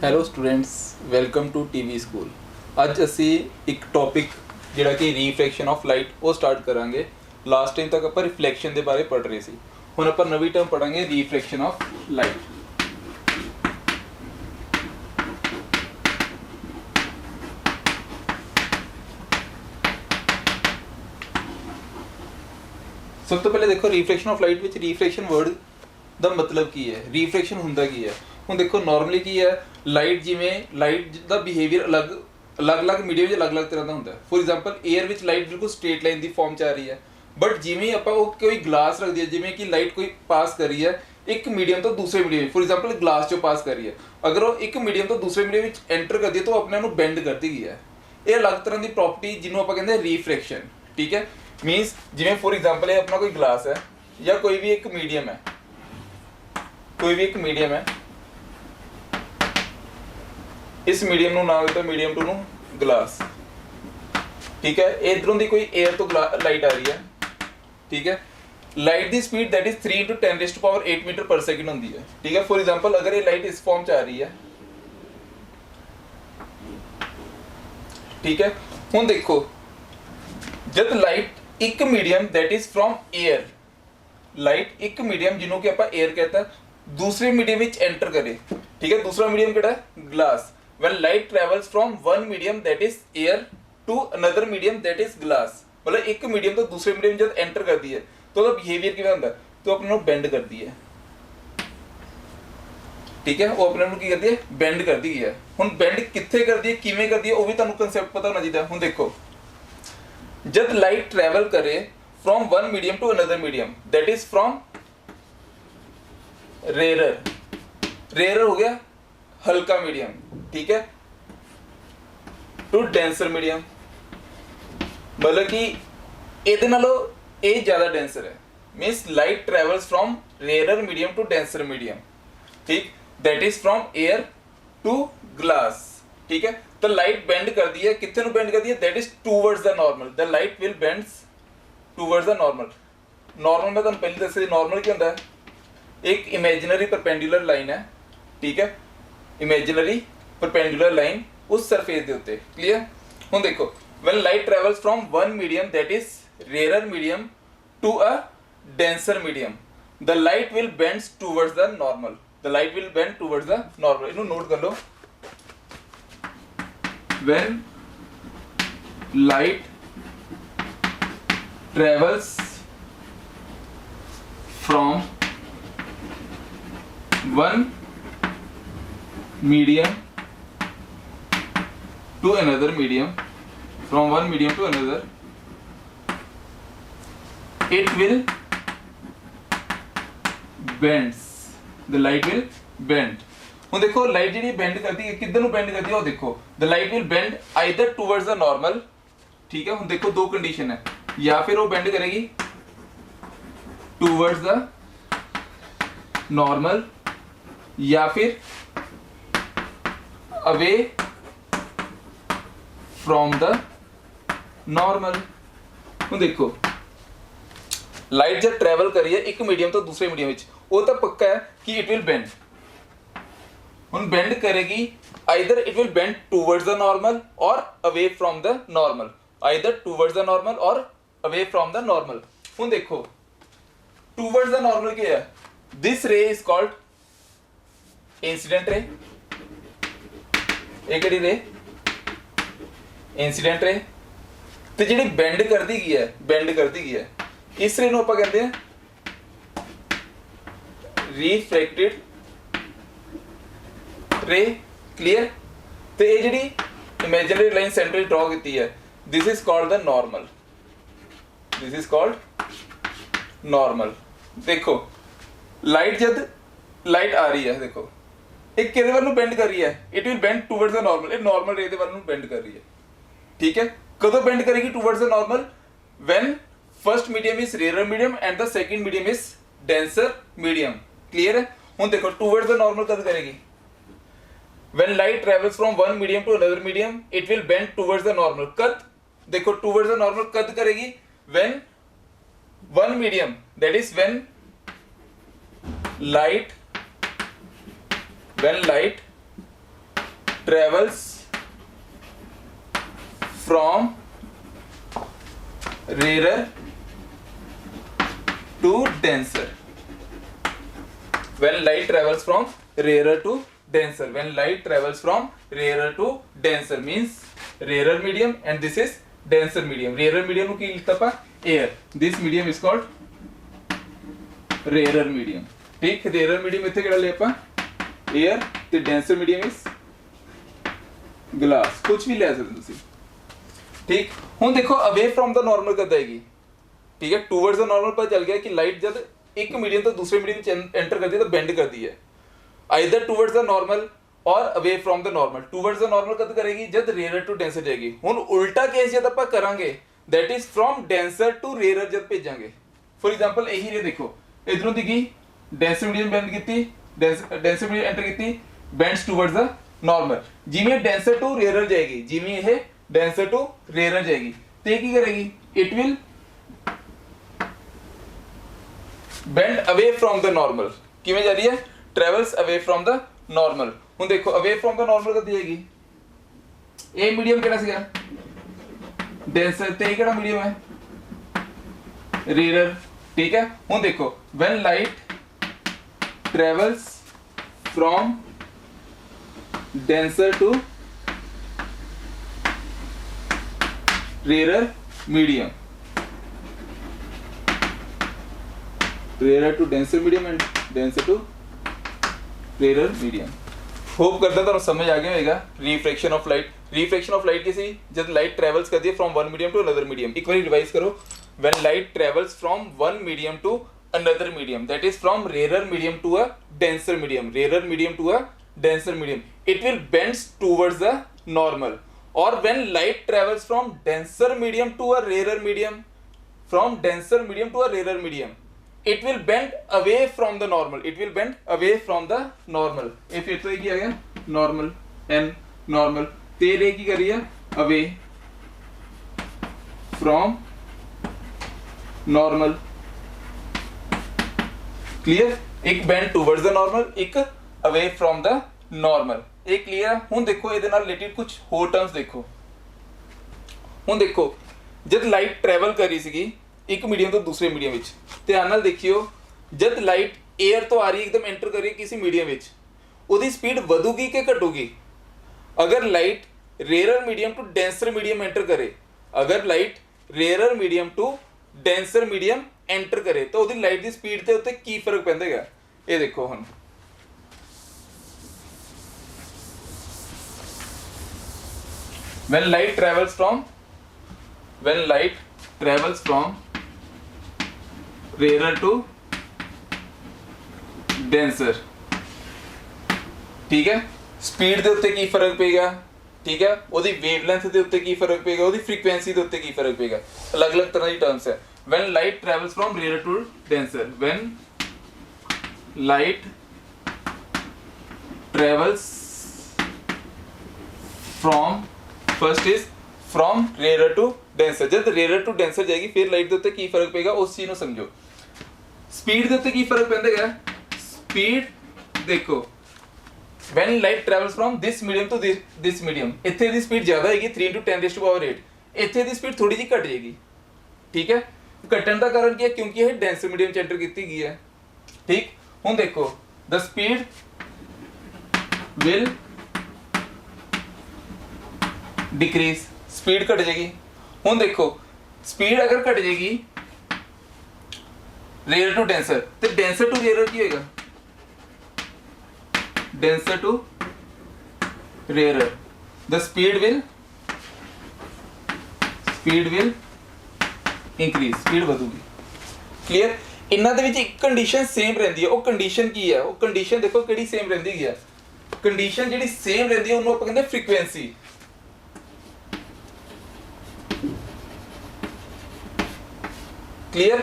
Hello students, welcome to TV school. ਅੱਜ ਅਸੀਂ ਇੱਕ ਟੌਪਿਕ ਜਿਹੜਾ ਕਿ ਰੀਫਲੈਕਸ਼ਨ ਆਫ ਲਾਈਟ ਉਹ ਸਟਾਰਟ ਕਰਾਂਗੇ। ਲਾਸਟ ਟਾਈਮ ਤੱਕ ਆਪਾਂ ਰਿਫਲੈਕਸ਼ਨ ਦੇ ਬਾਰੇ ਪੜ੍ਹ ਰਹੇ ਸੀ, ਹੁਣ ਆਪਾਂ ਨਵੀਂ ਟਰਮ ਪੜ੍ਹਾਂਗੇ ਰੀਫਲੈਕਸ਼ਨ ਆਫ ਲਾਈਟ। ਸਭ ਤੋਂ ਪਹਿਲੇ ਦੇਖੋ ਰਿਫਲੈਕਸ਼ਨ ਆਫ ਲਾਈਟ ਵਿੱਚ ਰਿਫਲੈਕਸ਼ਨ ਵਰਡ ਦਾ ਮਤਲਬ ਕੀ ਹੈ, ਰਿਫਲੈਕਸ਼ਨ ਹੁੰਦਾ ਕੀ ਹੈ। ਹੁਣ ਦੇਖੋ ਨਾਰਮਲੀ ਕੀ ਹੈ, ਲਾਈਟ ਜਿਵੇਂ ਲਾਈਟ ਦਾ ਬਿਹੇਵੀਅਰ ਅਲੱਗ-ਅਲੱਗ ਮੀਡੀਅਮ ਵਿੱਚ ਅਲੱਗ-ਅਲੱਗ ਤਰ੍ਹਾਂ ਦਾ ਹੁੰਦਾ ਹੈ। ਫੋਰ ਐਗਜ਼ਾਮਪਲ ਏਅਰ ਵਿੱਚ ਲਾਈਟ ਬਿਲਕੁਲ ਸਟ੍ਰੇਟ ਲਾਈਨ ਦੀ ਫਾਰਮ 'ਚ ਆ ਰਹੀ ਹੈ, ਬਟ ਜਿਵੇਂ ਆਪਾਂ ਉਹ ਕੋਈ ਗਲਾਸ ਰੱਖਦੀ ਹੈ, ਜਿਵੇਂ ਕਿ ਲਾਈਟ ਕੋਈ ਪਾਸ ਕਰ ਰਹੀ ਹੈ ਇੱਕ ਮੀਡੀਅਮ ਤੋਂ ਦੂਸਰੇ ਮੀਡੀਅਮ, ਫੋਰ ਐਗਜ਼ਾਮਪਲ ਗਲਾਸ 'ਚੋਂ ਪਾਸ ਕਰ ਰਹੀ ਹੈ, ਅਗਰ ਉਹ ਇੱਕ ਮੀਡੀਅਮ ਤੋਂ ਦੂਸਰੇ ਮੀਡੀਅਮ ਵਿੱਚ ਐਂਟਰ ਕਰਦੀ ਹੈ ਤਾਂ ਉਹ ਆਪਣੇ ਆਪ ਨੂੰ ਬੈਂਡ ਕਰਦੀ ਗਈ ਹੈ। ਇਹ ਅਲੱਗ ਤਰ੍ਹਾਂ ਦੀ ਪ੍ਰੋਪਰਟੀ ਜਿਹਨੂੰ ਆਪਾਂ ਕਹਿੰਦੇ ਰੀਫਰੈਕਸ਼ਨ, ਠੀਕ ਹੈ। ਮੀਨਸ ਜਿਵੇਂ ਫੋਰ ਐਗਜ਼ਾਮਪਲ ਇਹ ਆਪਣਾ ਕੋਈ ਗਲਾਸ ਹੈ ਜਾਂ ਕੋਈ ਵੀ ਇੱਕ ਮੀਡੀਅਮ ਹੈ, ਇਸ ਮੀਡੀਅਮ ਨੂੰ ਨਾਮ ਦਿੱਤਾ ਮੀਡੀਅਮ 2 ਨੂੰ ਗਲਾਸ, ਠੀਕ ਹੈ। ਇਧਰੋਂ ਦੀ ਕੋਈ 에ਅਰ ਤੋਂ ਲਾਈਟ ਆ ਰਹੀ ਹੈ, ਠੀਕ ਹੈ। ਲਾਈਟ ਦੀ speed that is 3 × 10⁸ metre per second ਹੁੰਦੀ ਹੈ, ਠੀਕ ਹੈ। ਫੋਰ ਐਗਜ਼ਾਮਪਲ ਅਗਰ ਇਹ ਲਾਈਟ ਇਸ ਫਾਰਮ 'ਚ ਆ ਰਹੀ ਹੈ, ਠੀਕ ਹੈ। ਹੁਣ ਦੇਖੋ ਜਦ ਲਾਈਟ ਇੱਕ medium that is from air, light ਇੱਕ ਮੀਡੀਅਮ ਜਿਹਨੂੰ ਕਿ ਆਪਾਂ 에ਅਰ कहता दूसरे मीडियम ਵਿੱਚ एंटर करे, ठीक है। दूसरा मीडियम ਕਿਹੜਾ glass. when light travels from one medium that is air to another medium that is glass, मतलब ਇੱਕ ਮੀਡੀਅਮ ਤੋਂ ਦੂਸਰੇ ਮੀਡੀਅਮ ਜਦ ਐਂਟਰ ਕਰਦੀ ਹੈ ਤਾਂ ਉਹਦਾ ਬਿਹੇਵੀਅਰ ਕਿਵੇਂ ਹੁੰਦਾ, ਤਾਂ ਆਪਣੇ ਨੂੰ ਬੈਂਡ ਕਰਦੀ ਹੈ, ਠੀਕ ਹੈ। ਉਹ ਆਪਣੇ ਨੂੰ ਕੀ ਕਰਦੀ ਹੈ, ਬੈਂਡ ਕਰਦੀ ਹੈ। ਹੁਣ ਬੈਂਡ ਕਿੱਥੇ ਕਰਦੀ ਹੈ, ਕਿਵੇਂ ਕਰਦੀ ਹੈ, ਉਹ ਵੀ ਤੁਹਾਨੂੰ ਕਨਸੈਪਟ ਪਤਾ ਹੋਣਾ ਚਾਹੀਦਾ। ਹੁਣ ਦੇਖੋ ਜਦ ਲਾਈਟ ਟਰੈਵਲ ਕਰੇ from one medium to another medium that is from rare हो गया हल्का मीडियम, ठीक है, टू डेंसर मीडियम, मतलब कि ਇਹਦੇ ਨਾਲੋਂ ਇਹ ਜ਼ਿਆਦਾ ਡੈਂਸਰ ਹੈ। Means light travels from rare medium to denser medium, ठीक, that is from air to glass, ठीक है। तो लाइट बेंड करती है, कितने ਨੂੰ बेंड करती है, that is towards the normal, the light will bends towards the normal. Normal मैं ਤੁਹਾਨੂੰ ਪਹਿਲੇ ਦੱਸਿਆ नॉर्मल ਕੀ ਹੁੰਦਾ ਹੈ, एक इमेजिनरी परपेंडिकुलर लाइन है, ठीक है, इमेजिनरी परपेंडिकुलर लाइन उस सरफेस के उत्ते, क्लियर। हुण देखो when light travels from one medium that is rare medium to a denser medium, the light will bends towards the normal, the light will bend towards the normal. इन्हों note कर लो, when light travels from one medium to another medium, from one medium to another, it will bends, the light will bend। ਹੁਣ ਦੇਖੋ light ਜਿਹੜੀ band ਕਰਦੀ ਹੈ, ਕਿੱਧਰ ਨੂੰ ਬੈਂਡ ਕਰਦੀ ਹੈ, ਉਹ ਦੇਖੋ the light will bend either towards the normal, ਠੀਕ ਹੈ। ਹੁਣ ਦੇਖੋ ਦੋ ਕੰਡੀਸ਼ਨ ਹੈ, ਜਾਂ ਫਿਰ ਉਹ ਬੈਂਡ ਕਰੇਗੀ towards the normal या फिर अवे फ्रॉम द नॉर्मल। ਹੁਣ ਦੇਖੋ ਲਾਈਟ ਜਦ ट्रैवल कर रही है एक मीडियम तो दूसरे मीडियम ਵਿੱਚ, ਉਹ ਤਾਂ ਪੱਕਾ ਹੈ ਕਿ इट विल बेंड। ਹੁਣ बेंड करेगी either it will bend towards the normal or away from the normal, either towards the normal or away from the normal। ਹੁਣ ਦੇਖੋ towards the normal ਕੀ ਹੈ, this ray is called incident ray, एक ray incident ray, ਤੇ ਜਿਹੜੀ band ਕਰਦੀ ਗਈ ਹੈ ਇਸ ਰੇ ਨੂੰ ਆਪਾਂ ਕਹਿੰਦੇ ਆ ਰਿਫਰੈਕਟਿਡ ਰੇ, ਕਲੀਅਰ। ਤੇ ਇਹ ਜਿਹੜੀ ਇਮੇਜਿਨਰੀ ਲਾਈਨ ਸੈਂਟਰ ਡਰਾ ਕੀਤੀ ਹੈ, this is called the normal, this is called normal. ਦੇਖੋ ਲਾਈਟ ਜਦ ਲਾਈਟ ਆ ਰਹੀ ਹੈ, ਦੇਖੋ ਇਹ ਕਿਹਦੇ ਵੱਲ ਨੂੰ ਬੈਂਡ ਕਰ ਰਹੀ ਹੈ, it will band towards the normal, ਇਹ ਨਾਰਮਲ ਰੇ ਦੇ ਵੱਲ ਨੂੰ ਬੈਂਡ ਕਰ ਰਹੀ ਹੈ, ਠੀਕ ਹੈ। ਕਦੋਂ ਬੈਂਡ ਕਰੇਗੀ towards the normal, when first medium is rare medium and the second medium is denser medium, clear है। ਹੁਣ देखो टूवर्ड्स द नॉर्मल कद करेगी, when light travels from one medium to another medium it will bend towards the normal. कद देखो towards the normal कद करेगी when one medium, that is when light travels from rarer to denser. When light travels from rarer to denser. When light travels from rarer to denser means rarer medium and this is denser medium. Rarer medium ਨੂੰ ਕੀ ਲਿਖਤਾ ਆਪਾਂ air. This medium is called rarer medium. ठीक, rarer medium ਇੱਥੇ ਕਿਹੜਾ ਲਿਆ ਆਪਾਂ air ਤੇ denser medium is glass. ਕੁਝ ਵੀ ਲੈ ਸਕਦੇ ਤੁਸੀਂ। ठीक, ਹੁਣ ਦੇਖੋ away from the normal ਕਦ ਆਏਗੀ। ठीक है, towards the normal पता चल गया कि लाइट जब एक मीडियम तो दूसरे मीडियम में एंटर करती है तो बेंड करती है either towards the normal or away from the normal. towards the normal कद करेगी जब rarer to denser जाएगी। ਹੁਣ ਉਲਟਾ ਕੇਸ ਜਦ ਆਪਾਂ ਕਰਾਂਗੇ that is from denser to rarer ਜਦ ਭੇਜਾਂਗੇ। ਫॉर एग्जांपल ਇਹੀ ਰੇ ਦੇਖੋ ਇਧਰੋਂ ਦੀ ਕੀ denser medium ਬੈਂਡ ਕੀਤੀ denser medium ਐਂਟਰ ਕੀਤੀ bends towards the normal। ਜਿਵੇਂ denser to rarer ਜਾਏਗੀ ਜਿਵੇਂ ਇਹ denser to rarer ਜਾਏਗੀ ਤੇ ਕੀ ਕਰੇਗੀ it will bend away from the normal। ਕਿਵੇਂ ਜਾ ਰਹੀ ਹੈ travels away from the normal। ਹੁਣ ਦੇਖੋ away from the normal ਕਦ ਜਾਏਗੀ ਇਹ ਮੀਡੀਅਮ ਕਿਹੜਾ ਸੀਗਾ denser ਤੇ ਇਹ ਕਿਹੜਾ ਮੀਡੀਅਮ ਹੈ rarer। ਠੀਕ ਹੈ, ਹੁਣ ਦੇਖੋ when light travels from denser to rarer medium, rarer to denser medium and denser to rarer medium। Hope करता ਤੁਹਾਨੂੰ ਸਮਝ ਆ ਗਿਆ ਹੋਵੇਗਾ। ਰਿਫਰੈਕਸ਼ਨ ਆਫ ਲਾਈਟ ਕੀ ਸੀ ਜਦ ਲਾਈਟ ਟਰੈਵਲਸ ਕਰਦੀ ਹੈ from one medium to another medium. ਇੱਕ ਵਾਰੀ ਰਿਵਾਈਜ਼ ਕਰੋ when light travels from one medium to another medium, that is from rarer medium to a denser medium, it will bend towards the normal। or when light travels from denser medium to a rarer medium, it will bend away from the normal, ਇਹ ਫਿਰ ਤੋਂ ਕੀ ਆ ਗਿਆ normal n normal ਤੇ ਰੇ ਕੀ ਕਰ ਰਹੀ ਹੈ away from normal। clear, ਇੱਕ bend towards the normal, ਇੱਕ away from the normal। ਇਹ clear ਹੈ। ਹੁਣ ਦੇਖੋ ਇਹਦੇ ਨਾਲ ਰਿਲੇਟਡ ਕੁਝ ਹੋਰ ਟਰਮਸ ਦੇਖੋ। ਹੁਣ ਦੇਖੋ ਜਦ ਲਾਈਟ ਟਰੈਵਲ ਕਰ ਰਹੀ ਸੀਗੀ ਇੱਕ ਮੀਡੀਅਮ ਤੋਂ ਦੂਸਰੇ ਮੀਡੀਅਮ ਵਿੱਚ, ਧਿਆਨ ਨਾਲ ਦੇਖਿਓ ਜਦ ਲਾਈਟ 에ਅਰ ਤੋਂ ਆ ਰਹੀ ਇੱਕਦਮ ਐਂਟਰ ਕਰ ਰਹੀ ਹੈ ਕਿਸੇ ਮੀਡੀਅਮ ਵਿੱਚ ਉਹਦੀ ਸਪੀਡ ਵਧੂਗੀ ਕਿ ਘਟੂਗੀ। ਅਗਰ light rarer medium to denser medium enter ਕਰੇ, ਅਗਰ light rarer medium to denser medium enter ਕਰੇ ਤਾਂ ਉਹਦੀ ਲਾਈਟ ਦੀ ਸਪੀਡ ਤੇ ਉੱਤੇ ਕੀ ਫਰਕ ਪੈਂਦਾ ਹੈਗਾ ਇਹ ਦੇਖੋ। ਹੁਣ when light travels from rarer to denser, ਠੀਕ ਹੈ, ਸਪੀਡ ਦੇ ਉੱਤੇ ਕੀ ਫਰਕ ਪਏਗਾ। ਠੀਕ ਹੈ, ਉਹਦੀ ਵੇਵਲੈਂਥ ਦੇ ਉੱਤੇ ਕੀ ਫਰਕ ਪਏਗਾ, ਉਹਦੀ ਫ੍ਰੀਕੁਐਂਸੀ ਦੇ ਉੱਤੇ ਕੀ ਫਰਕ ਪਏਗਾ। ਅਲੱਗ-ਅਲੱਗ ਤਰ੍ਹਾਂ ਦੀ ਟਰਮਸ ਹੈ। when light travels from rarer to denser, when light travels from, first is from rarer to denser, जब rarer to denser जाएगी फिर लाइट ਦੇ ਉੱਤੇ ਕੀ ਫਰਕ ਪਏਗਾ ਉਸ ਚੀਜ਼ ਨੂੰ ਸਮਝੋ। ਸਪੀਡ ਦੇ ਉੱਤੇ ਕੀ ਫਰਕ ਪੈਂਦਾ ਹੈ ਸਪੀਡ ਦੇਖੋ when light travels from this medium to this medium, ਇੱਥੇ ਦੀ ਸਪੀਡ ਜ਼ਿਆਦਾ ਹੈਗੀ 3 into 10 raised to power 8, ਇੱਥੇ ਦੀ ਸਪੀਡ ਥੋੜੀ ਜਿਹੀ ਘਟ ਜਾਏਗੀ। ਠੀਕ ਹੈ, ਘਟਣ ਦਾ ਕਾਰਨ ਕੀ ਹੈ ਕਿਉਂਕਿ ਇਹ ਡੈਂਸਰ ਮੀਡੀਅਮ ਚ ਐਂਟਰ ਕੀਤੀ ਗਈ ਹੈ। ਠੀਕ, ਹੁਣ ਦੇਖੋ the speed will decrease, speed ਘਟ ਜਾਏਗੀ। ਹੁਣ ਦੇਖੋ ਸਪੀਡ ਅਗਰ ਘਟ ਜਾਏਗੀ ਰੇਅਰ ਟੂ ਡੈਂਸਰ ਤੇ ਡੈਂਸਰ ਟੂ ਰੇਅਰ ਕੀ ਹੋਏਗਾ denser to rarer, the speed will increase, speed ਵਧੂਗੀ। clear, ਇਹਨਾਂ ਦੇ ਵਿੱਚ ਇੱਕ ਕੰਡੀਸ਼ਨ ਸੇਮ ਰਹਿੰਦੀ ਹੈ। ਉਹ ਕੰਡੀਸ਼ਨ ਕੀ ਹੈ, ਉਹ ਕੰਡੀਸ਼ਨ ਦੇਖੋ ਕਿਹੜੀ ਸੇਮ ਰਹਿੰਦੀ ਹੈ। ਕੰਡੀਸ਼ਨ ਜਿਹੜੀ ਸੇਮ ਰਹਿੰਦੀ ਹੈ ਉਹਨੂੰ ਆਪਾਂ ਕਹਿੰਦੇ ਫ੍ਰੀਕੁਐਂਸੀ। clear,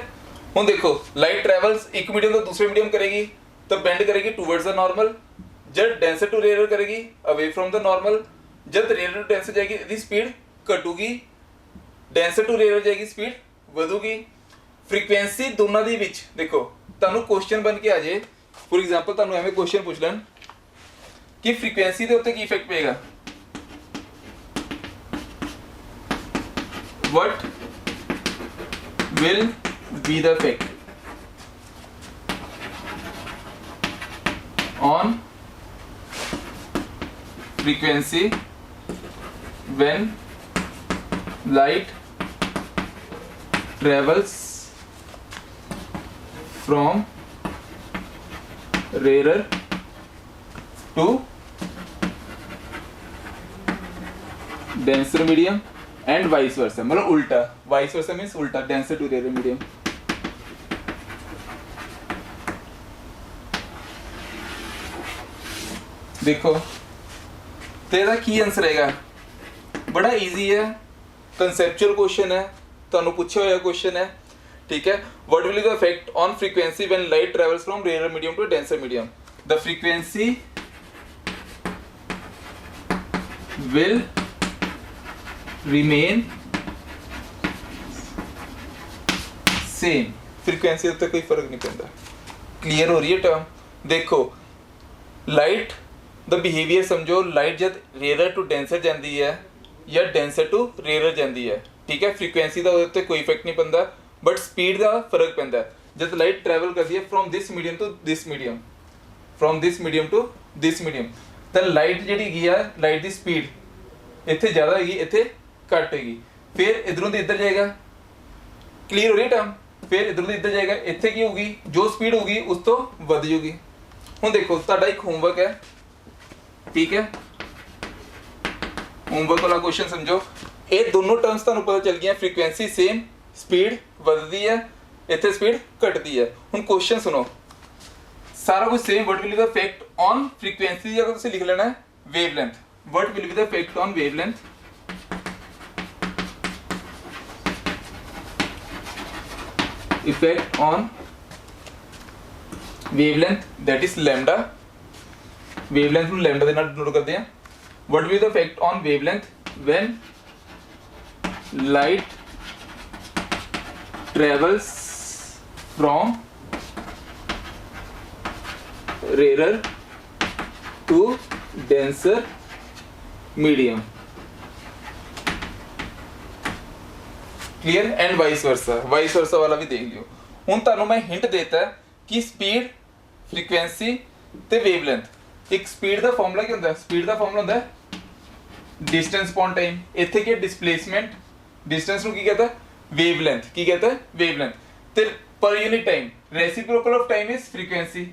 ਹੁਣ ਦੇਖੋ ਲਾਈਟ ਟਰੈਵਲਸ ਇੱਕ ਮੀਡੀਅਮ ਤੋਂ ਦੂਸਰੇ ਮੀਡੀਅਮ ਕਰੇਗੀ ਤਾਂ ਬੈਂਡ ਕਰੇਗੀ ਟੂਵਰਡਸ ਦ ਨਾਰਮਲ। जब डेंसर टू रेयर करेगी अवे फ्रॉम द नॉर्मल, जब रेयर टू डेंसर जाएगी ਇਹਦੀ स्पीड ਘਟੂਗੀ, डेंसर टू रेयर जाएगी स्पीड ਵਧੂਗੀ। फ्रीक्वेंसी दोनों ਦੇ ਵਿੱਚ देखो ਤੁਹਾਨੂੰ क्वेश्चन बन के आ जाए, फॉर एग्जांपल ਤੁਹਾਨੂੰ ਐਵੇਂ क्वेश्चन पूछ ਲੈਣ कि फ्रीक्वेंसी ਦੇ ਉੱਤੇ ਕੀ ਇਫੈਕਟ ਪਏਗਾ, what will be the effect on frequency when light travels from rarer to denser medium and vice versa, मतलब उल्टा, vice versa means उल्टा, denser to rarer medium। देखो तेरा की आंसर आएगा, बड़ा इजी है, कंसेप्चुअल क्वेश्चन है, ਤੁਹਾਨੂੰ ਪੁੱਛਿਆ ਹੋਇਆ क्वेश्चन है, ठीक है। what will be the effect on frequency when light travels from rarer medium to denser medium? the frequency will remain same, frequency ਉੱਤੇ कोई फर्क नहीं पैंदा। क्लियर हो रही है टर्म? देखो लाइट द बिहेवियर समझो, लाइट जब रेयर टू डेंसर जाती है या डेंसर टू रेयर जाती है, ठीक है, फ्रीक्वेंसी का उत्ते कोई इफेक्ट नहीं पैंदा, बट स्पीड का फर्क पैंदा है। जब लाइट ट्रैवल करती है from this medium to this medium, from this medium to this medium, तो लाइट जी है, लाइट की स्पीड इतने ज़्यादा होगी, इतने घट होगी, फिर इधरों से इधर जाएगा। क्लीयर हो रही है टर्म? फिर इधरों से इधर जाएगा, इतने की होगी, जो स्पीड होगी उस तो वध जूगी। हुण देखो तुहाडा एक होमवर्क है, ठीक है, होमवर्क वाला क्वेश्चन समझो, ये दोनों टर्म्स तुहानूं पता चल गई, फ्रीक्वेंसी सेम, स्पीड वधदी है, इत्थे स्पीड घटदी है। हुण क्वेश्चन सुनो, सारा कुछ same, what will be the effect on frequency, अगर तुसीं लिख लेना है wavelength, what will be the effect on wavelength, effect on wavelength that is lambda, wavelength ਨੂੰ लैम्डा ਦੇ ਨਾਲ ਡਿਨੋਟ ਕਰਦੇ ਆ। What will be the effect on wavelength when light travels from rarer to denser medium, clear, and vice versa, vice versa वाला भी देख लियो। हुण तुहानूं मैं हिंट देता है कि स्पीड, फ्रीक्वेंसी ते वेवलेंथ, एक स्पीड का फॉर्मूला की होंदा है, स्पीड का फॉर्मूला होंदा है डिस्टेंस अपॉन टाइम, इत्थे की डिस्प्लेसमेंट, डिस्टेंस ਨੂੰ ਕੀ कहता है वेवलेंथ, ਕੀ कहता है वेवलेंथ, ਤੇ per unit time reciprocal of time is frequency,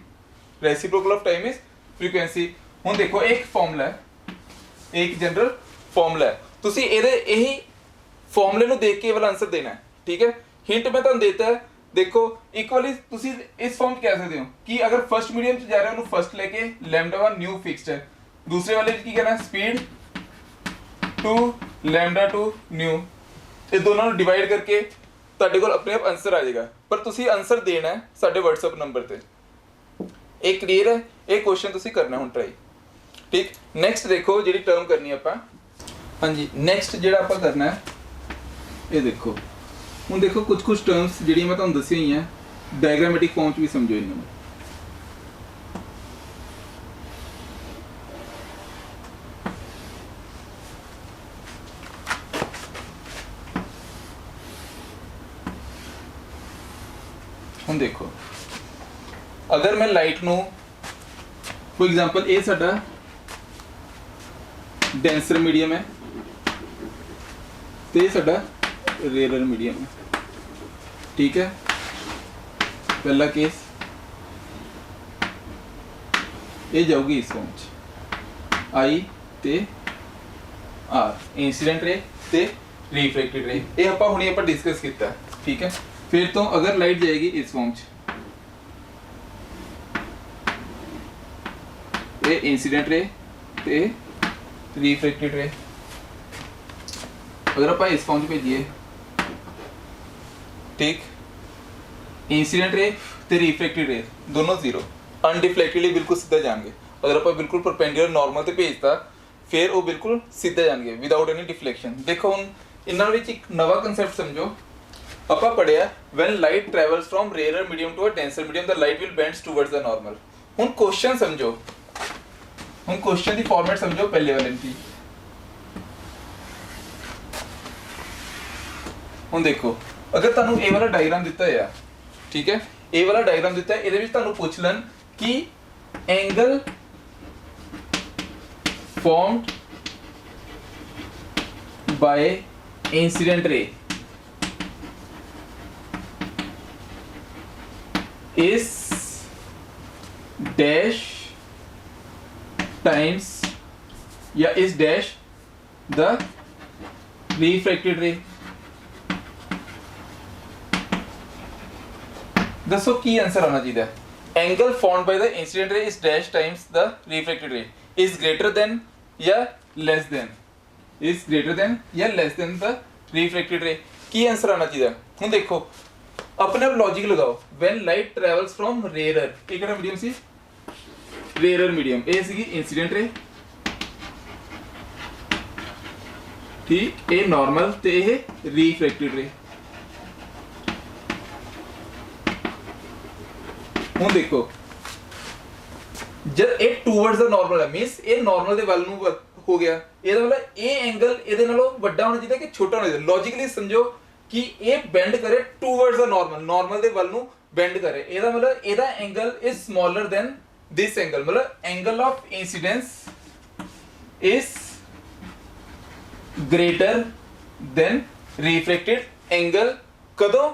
reciprocal of time is frequency. ਹੁਣ देखो एक फॉर्मूला है, एक जनरल फॉर्मूला है, ਤੁਸੀਂ ਇਹਦੇ ਇਹੀ फॉर्मूले ਨੂੰ देख के वाला आंसर देना है, ठीक है। हिंट मैं ਤੁਹਾਨੂੰ देता है, देखो इक्वली ਤੁਸੀਂ इस फॉर्म ਕਹਿ ਸਕਦੇ ਹੋ कि अगर फर्स्ट मीडियम ਚ ਜਾ ਰਿਹਾ ਉਹਨੂੰ फर्स्ट लेके λ1 न्यू फिक्स्ड है, दूसरे वाले की कहना है स्पीड टू λ2 न्यू, ये दोनों डिवाइड करके ਤੁਹਾਡੇ ਕੋਲ अपने आप आंसर आ जाएगा, पर ਤੁਸੀਂ आंसर देना है ਸਾਡੇ WhatsApp नंबर ਤੇ। ਇਹ ਕਲੀਅਰ है, ਇਹ क्वेश्चन ਤੁਸੀਂ करना ਹੁਣ ट्राई, ठीक। नैक्सट देखो जी टर्म करनी ਆਪਾਂ, हाँ जी, नैक्सट ਜਿਹੜਾ ਆਪਾਂ करना है ये देखो, ਹੁਣ देखो कुछ कुछ टर्म्स ਜਿਹੜੀਆਂ मैं ਤੁਹਾਨੂੰ ਦੱਸੀਆਂ ਹੋਈਆਂ डायग्रामेटिक फॉर्म ਚ भी समझो ਇਹਨਾਂ ਨੂੰ। ਹੁਣ देखो अगर मैं लाइट ਨੂੰ फॉर एग्जांपल ये साडा डेंसर मीडियम है तो ये साडा रेयर मीडियम है, ठीक है। पहला केस ये जाऊगी इस फॉर्म च, आई ते आर, इंसीडेंट रे ते रिफ्रैक्टेड रे, ये आपां हुणे आपां डिस्कस कीता, ठीक है। फिर तो अगर लाइट जाएगी इस फॉर्म च, ये इंसीडेंट रे ते रिफ्रैक्टेड रे, अगर आप इस फॉर्म च भेजिए, ठीक, इंसीडेंट रे ते रिफ्रैक्टेड रे दोनों जीरो, अनडिफ्लेक्टेडली बिल्कुल सीधा जाएंगे। अगर आप बिल्कुल परपेंडिकुलर नॉर्मल ते भेजता फिर वो बिल्कुल सीधे जाएंगे विदाउट एनी डिफ्लेक्शन। देखो हुण इन्हां विच एक नवा कंसैप्ट समझो, ਆਪਾਂ पढ़िया when light travels from rare medium to a denser medium the light will bends towards the normal. हुण क्वेश्चन समझो, हुण क्वेश्चन दी फॉर्मेट समझो पहले वाले की। हुण देखो अगर तुहानू ए वाला डायग्राम दिता है, ठीक है, ए वाला डायग्राम दिता है, इहदे विच तुहानू पुछ लन कि angle formed by incident ray is dash times या is dash the refracted ray। दसो की आंसर आना चाहिए। Angle formed by the incident ray is dash times the reflected ray is greater than या less than, is greater than या less than the reflected ray. की answer आना चाहिए। हम देखो अपने आप लॉजिक लगाओ, when light travels from rare, एक मीडियम सी रेयर मीडियम, ए सी इंसिडेंट रे, ठीक, ए नॉर्मल ते ए रिफ्लेक्टेड रे। ਹੁਣ देखो जब ਇਹ ਟੂਵਰਡਸ ਦਾ ਨਾਰਮਲ ਹੈ ਮੀਨਸ ਇਹ ਨਾਰਮਲ ਦੇ ਵੱਲ ਨੂੰ ਹੋ ਗਿਆ, ਇਹਦਾ ਮਤਲਬ ਇਹ ਐਂਗਲ ਇਹਦੇ ਨਾਲੋਂ ਵੱਡਾ ਹੋਣਾ ਚਾਹੀਦਾ ਕਿ ਛੋਟਾ ਹੋਣਾ ਚਾਹੀਦਾ। ਲੌਜੀਕਲੀ ਸਮਝੋ ਕਿ ਇਹ ਬੈਂਡ ਕਰੇ ਟੂਵਰਡਸ ਦਾ ਨਾਰਮਲ, ਨਾਰਮਲ ਦੇ ਵੱਲ ਨੂੰ ਬੈਂਡ करे, ਇਹਦਾ ਮਤਲਬ ਇਹਦਾ angle is smaller than this angle, ਮਤਲਬ angle of incidence is greater than reflected angle. कदों?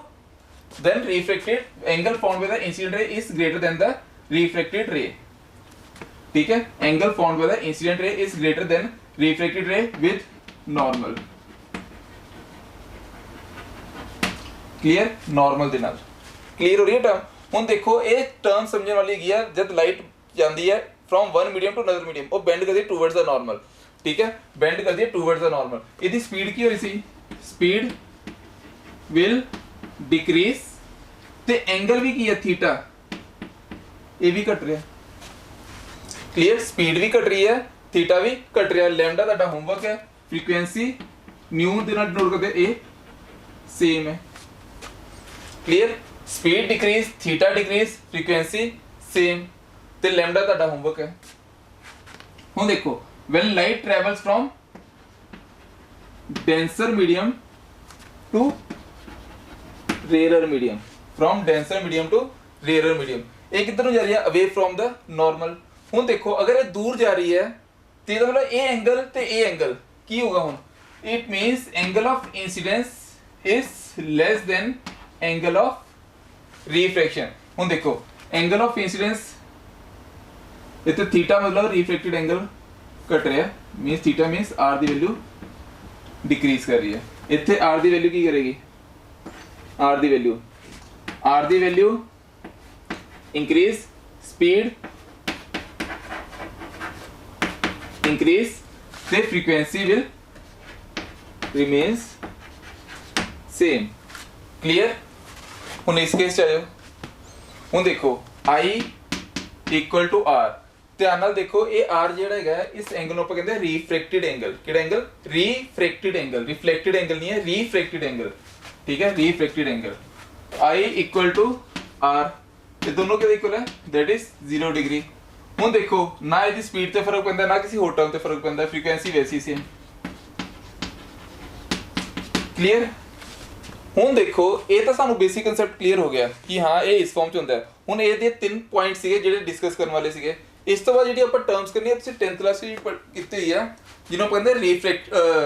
then refracted angle formed by the incident ray is greater than the refracted ray, ठीक है, angle formed by the incident ray is greater than refracted ray with normal, clear, normal ਦੇ ਨਾਲ clear हो रही है term. ਹੁਣ देखो ये टर्म समझने वाली है, जब लाइट जाती है from one medium to another medium वो bend करती है towards the normal, ठीक है, bend करती है towards the normal। इसकी स्पीड की हो रही सी, स्पीड will डिक्रीज ते एंगल भी की है थीटा, ये भी घट रहा है, क्लियर, स्पीड भी घट रही है, थीटा भी घट रहा है। लैम्डा ਤੁਹਾਡਾ होमवर्क है, फ्रीक्वेंसी न्यू ਦੇ ਨਾਲ ਡਿਨੋਟ ਕਰਦੇ ए सेम है, clear, speed decrease, theta decrease, frequency same ਤੇ लैम्डा ਤੁਹਾਡਾ होमवर्क है। ਹੁਣ देखो when light travels from denser medium to rare medium, from denser medium to rare medium, ये किधर जा रही है, अवे फ्रॉम द नॉर्मल। हुन देखो अगर ये दूर जा रही है तो ये मतलब ए एंगल ते ए एंगल की होगा, हुन it means angle of incidence is less than angle of refraction. हुन देखो एंगल ऑफ इंसिडेंस इतने थीटा मतलब रिफ्लेक्टेड एंगल घट रहा है, मींस थीटा मींस आर दी वैल्यू डिक्रीज कर रही है, इतने आर दी वैल्यू की करेगी, आर दी value increase, speed increase, the frequency will remains same, clear। ਹੁਣ ਇਸ ਕੇਸ ਚ ਆਇਓ, ਹੁਣ ਦੇਖੋ I equal to R, ਧਿਆਨ ਨਾਲ ਦੇਖੋ ਇਹ R ਜਿਹੜਾ ਹੈਗਾ ਇਸ ਐਂਗਲ ਨੂੰ ਆਪਾਂ ਕਹਿੰਦੇ ਆ ਰਿਫਰੈਕਟਡ ਐਂਗਲ। ਕਿਹੜਾ angle? Refracted angle, reflected angle ਨਹੀਂ ਹੈ, रिफ्रैक्टेड एंगल, ठीक है, refracted angle. I equal to R, ये दोनों के इक्वल है, दैट इज 0 डिग्री। ਹੁਣ देखो ना इसकी स्पीड ते फर्क पैंदा ना किसी होर टर्म ते फर्क पैंदा, फ्रीक्वेंसी वैसी सेम, क्लियर। ਹੁਣ देखो ये तो सानू बेसिक कांसेप्ट क्लियर हो गया कि हाँ ये इस फॉर्म च ਹੁੰਦਾ है। ਹੁਣ ਇਹਦੇ ਤਿੰਨ ਪੁਆਇੰਟ ਸੀਗੇ ਜਿਹੜੇ ਡਿਸਕਸ ਕਰਨ ਵਾਲੇ ਸੀਗੇ। ਇਸ ਤੋਂ ਬਾਅਦ ਜਿਹੜੀ ਆਪਾਂ ਟਰਮਸ ਕਰਨੀ ਹੈ ਤੁਸੀਂ 10th ਕਲਾਸ ਵਿੱਚ ਕੀਤੀ ਹੋਈ ਆ, ਜਿਹਨੂੰ ਆਪਾਂ ਕਹਿੰਦੇ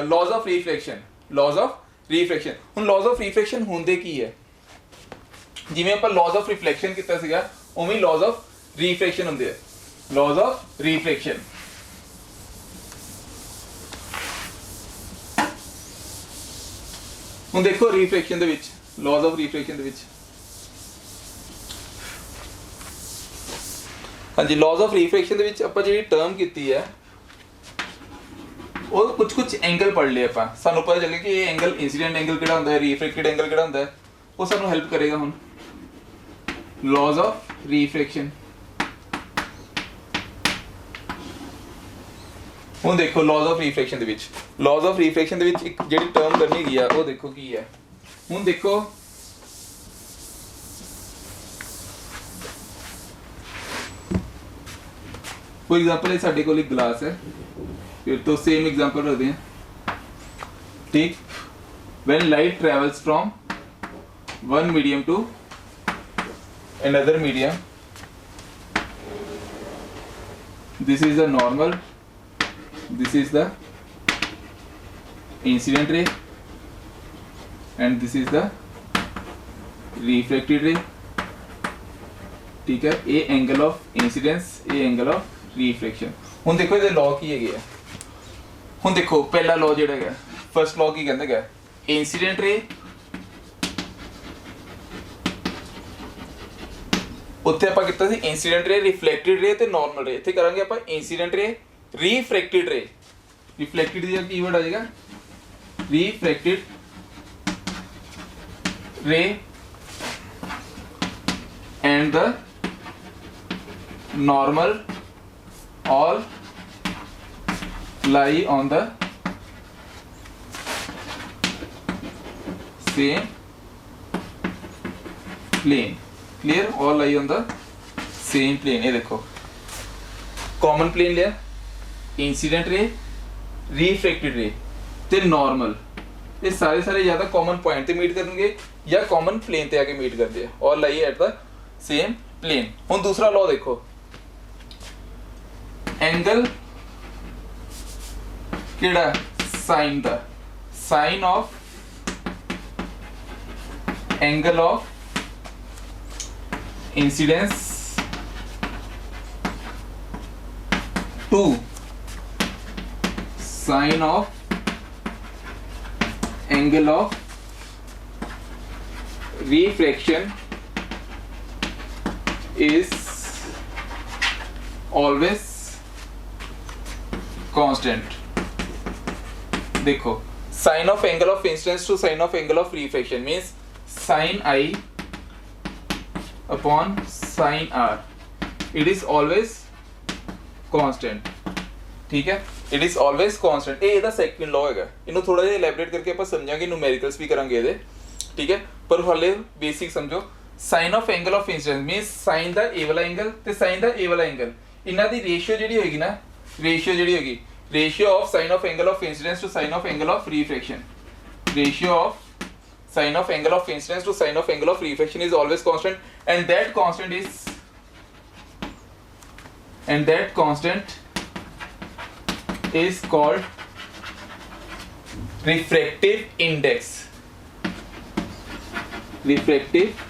ਲॉज ਆਫ ਰਿਫਲੈਕਸ਼ਨ, ਲॉज ਆਫ ਰਿਫਲੈਕਸ਼ਨ। ਹੁਣ ਲॉज ਆਫ ਰਿਫਲੈਕਸ਼ਨ ਹੁੰਦੇ ਕੀ ਹੈ? ਜਿਵੇਂ ਆਪਾਂ ਲॉज ਆਫ ਰਿਫਲੈਕਸ਼ਨ ਕੀਤਾ ਸੀਗਾ ਉਵੇਂ ਹੀ ਲॉज ਆਫ ਰਿਫਲੈਕਸ਼ਨ ਹੁੰਦੇ ਆ, लॉज ऑफ रिफ्रैक्शन। ਹੁਣ ਦੇਖੋ ਰਿਫਰੈਕਸ਼ਨ ਦੇ ਵਿੱਚ लॉज ऑफ रिफ्रैक्शन ਦੇ ਵਿੱਚ, ਹਾਂਜੀ लॉज ऑफ रिफ्रैक्शन ਦੇ ਵਿੱਚ ਆਪਾਂ ਜਿਹੜੀ ਟਰਮ ਕੀਤੀ ਹੈ ਉਹ ਕੁਝ ਐਂਗਲ ਪੜ ਲਏ ਆਪਾਂ, ਸਾਨੂੰ ਪਤਾ ਚੱਲੇ ਕਿ ਇਹ ਐਂਗਲ ਇਨਸੀਡੈਂਟ ਐਂਗਲ ਕਿਹੜਾ ਹੁੰਦਾ ਹੈ, ਰਿਫਰੈਕਟਡ ਐਂਗਲ ਕਿਹੜਾ ਹੁੰਦਾ ਹੈ, ਉਹ ਸਾਨੂੰ ਹੈਲਪ ਕਰੇਗਾ। ਹੁਣ लॉज ऑफ रिफ्रैक्शन, ਹੁਣ ਦੇਖੋ ਲॉज ਆਫ ਰਿਫਲੈਕਸ਼ਨ ਦੇ ਵਿੱਚ, ਲॉज ਆਫ ਰਿਫਲੈਕਸ਼ਨ ਦੇ ਵਿੱਚ ਇੱਕ ਜਿਹੜੀ ਟਰਮ ਕਰਨੀ ਗਈ ਆ ਉਹ ਦੇਖੋ ਕੀ ਹੈ। ਹੁਣ ਦੇਖੋ फॉर एग्जाम्पल ये साढ़े को ग्लास है, फिर तो सेम एग्जाम्पल रखते हैं, ठीक। When light travels from one medium to another medium, this is the normal, this is the incident ray and this is the reflected ray, ठीक है। ये एंगल ऑफ इंसिडेंस, ये एंगल ऑफ रिफ्लेक्शन। ਹੁਣ ਦੇਖੋ ਇਹਦੇ ਲਾਅ ਕੀ ਹੈਗੇ ਆ। ਹੁਣ ਦੇਖੋ ਪਹਿਲਾ ਲਾਅ ਜਿਹੜਾ ਹੈਗਾ, ਫਰਸਟ ਲਾਅ ਕੀ ਕਹਿੰਦਾ ਹੈਗਾ, ਇਨਸੀਡੈਂਟ ਰੇ ਉੱਥੇ ਆਪਾਂ ਕੀਤਾ ਸੀ ਇਨਸੀਡੈਂਟ ਰੇ, ਰਿਫਲੈਕਟਡ ਰੇ ਤੇ ਨਾਰਮਲ ਰੇ। ਇੱਥੇ ਕਰਾਂਗੇ ਆਪਾਂ ਇਨਸੀਡੈਂਟ ਰੇ, ਰਿਫਰੈਕਟਡ ਰੇ। ਰਿਫਲੈਕਟਡ ਦੀ ਕੀਵਰਡ ਆ ਜਾਏਗਾ refracted ray and the normal all lie on the same plane. Clear? all lie on the same plane. ये देखो कॉमन प्लेन लिया, इंसिडेंट रे, रिफ्रैक्टेड रे ते नॉर्मल, ये सारे सारे या तो कॉमन पॉइंट ते मीट करेंगे या कॉमन प्लेन ते आके मीट करते हैं, और lie at the same plane. हुन दूसरा लॉ देखो, एंगल केड़ा साइन दा, sine of angle of incidence to sine of angle of refraction is always constant. देखो sin of angle of incidence to sin of angle of refraction means sin I upon sin R, it is always constant. ठीक है, it is always constant. ये ਇਹਦਾ second law हैगा, ਇਹਨੂੰ थोड़ा ਜਿਹਾ elaborate करके ਆਪਾਂ ਸਮਝਾਂਗੇ, न्यूमेरिकल्स भी करांगे ਇਹਦੇ, ठीक है। पर हाले बेसिक समझो, sine of angle of incidence means sine दा ए वाला एंगल ते साइन दा ए वाला एंगल, इन्हां दी रेशियो जेडी होगी ना, रेशियो जेडी होगी, ratio of sine of angle of incidence to sine of angle of refraction, ratio of sine of angle of incidence to sine of angle of refraction is always constant, and that constant is called refractive index, refractive